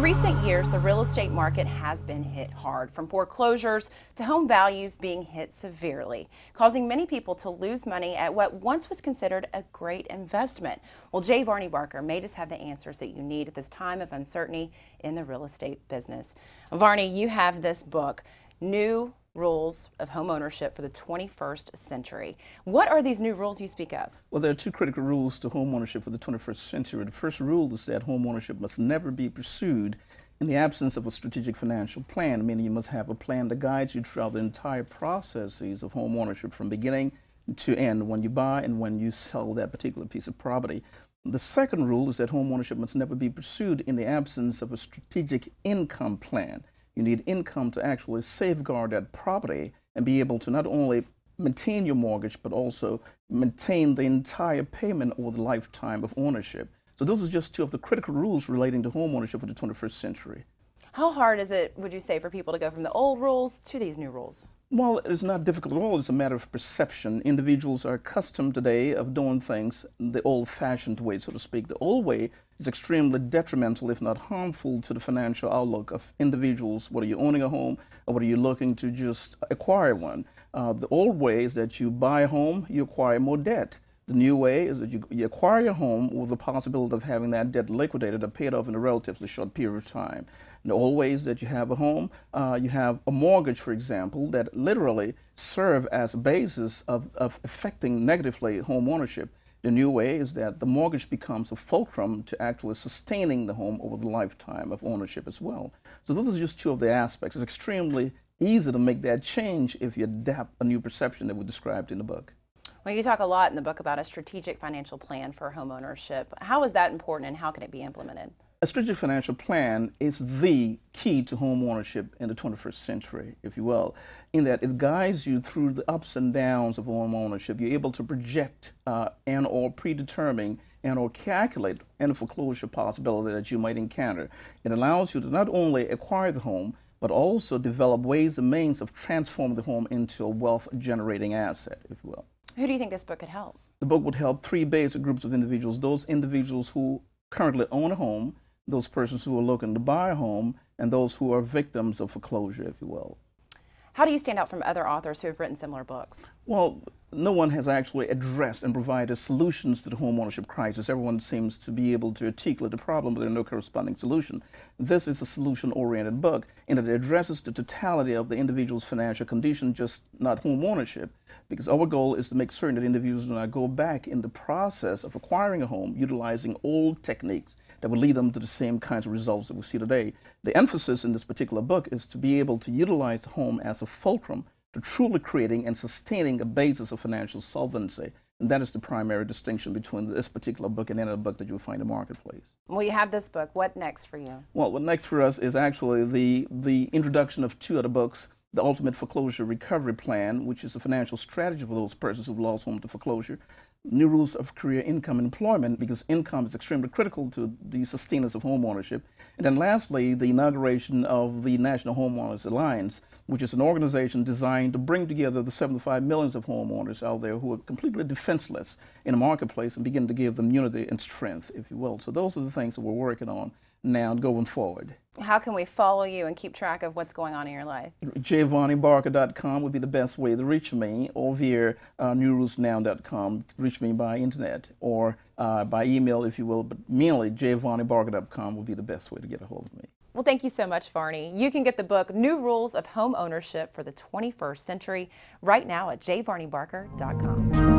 recent years, the real estate market has been hit hard, from foreclosures to home values being hit severely, causing many people to lose money at what once was considered a great investment. Well, Varnie Barker made us have the answers that you need at this time of uncertainty in the real estate business. Varnie, you have this book, New Rules of Home Ownership for the 21st Century. What are these new rules you speak of? Well, there are two critical rules to home ownership for the 21st century. The first rule is that home ownership must never be pursued in the absence of a strategic financial plan, meaning you must have a plan that guides you throughout the entire processes of home ownership from beginning to end, when you buy and when you sell that particular piece of property. The second rule is that home ownership must never be pursued in the absence of a strategic income plan. You need income to actually safeguard that property and be able to not only maintain your mortgage, but also maintain the entire payment over the lifetime of ownership. So those are just two of the critical rules relating to home ownership for the 21st century. How hard is it, would you say, for people to go from the old rules to these new rules? Well, it's not difficult at all. It's a matter of perception. Individuals are accustomed today of doing things the old-fashioned way, so to speak. The old way is extremely detrimental, if not harmful, to the financial outlook of individuals, whether you're owning a home or whether you're looking to just acquire one. The old way is that you buy a home, you acquire more debt. The new way is that you acquire a home with the possibility of having that debt liquidated or paid off in a relatively short period of time. The old way is that you have a home, you have a mortgage, for example, that literally serve as a basis of affecting negatively home ownership. The new way is that the mortgage becomes a fulcrum to actually sustaining the home over the lifetime of ownership as well. So those are just two of the aspects. It's extremely easy to make that change if you adapt a new perception that we described in the book. Well, you talk a lot in the book about a strategic financial plan for home ownership. How is that important and how can it be implemented? A strategic financial plan is the key to home ownership in the 21st century, if you will, in that it guides you through the ups and downs of home ownership. You're able to project and or predetermine and or calculate any foreclosure possibility that you might encounter. It allows you to not only acquire the home, but also develop ways and means of transforming the home into a wealth-generating asset, if you will. Who do you think this book could help? The book would help three basic groups of individuals: those individuals who currently own a home, those persons who are looking to buy a home, and those who are victims of foreclosure, if you will. How do you stand out from other authors who have written similar books? Well, no one has actually addressed and provided solutions to the home ownership crisis. Everyone seems to be able to articulate the problem, but there are no corresponding solution. This is a solution-oriented book in that it addresses the totality of the individual's financial condition, just not home ownership, because our goal is to make certain that individuals do not go back in the process of acquiring a home utilizing old techniques that would lead them to the same kinds of results that we see today. The emphasis in this particular book is to be able to utilize the home as a fulcrum to truly creating and sustaining a basis of financial solvency. And that is the primary distinction between this particular book and any other book that you'll find in the marketplace. Well, you have this book. What next for you? Well, what next for us is actually the introduction of two other books: The Ultimate Foreclosure Recovery Plan, which is a financial strategy for those persons who've lost home to foreclosure; New Rules of Career, Income, and Employment, because income is extremely critical to the sustenance of home ownership; and then lastly, the inauguration of the National Homeowners Alliance, which is an organization designed to bring together the 75 millions of homeowners out there who are completely defenseless in the marketplace and begin to give them unity and strength, if you will. So those are the things that we're working on now going forward. How can we follow you and keep track of what's going on in your life? JVarnieBarker.com would be the best way to reach me, or via newrulesnow.com. Reach me by internet or by email, if you will, but mainly JVarnieBarker.com would be the best way to get a hold of me. Well, thank you so much, Varnie. You can get the book, New Rules of Home Ownership for the 21st Century, right now at JVarnieBarker.com.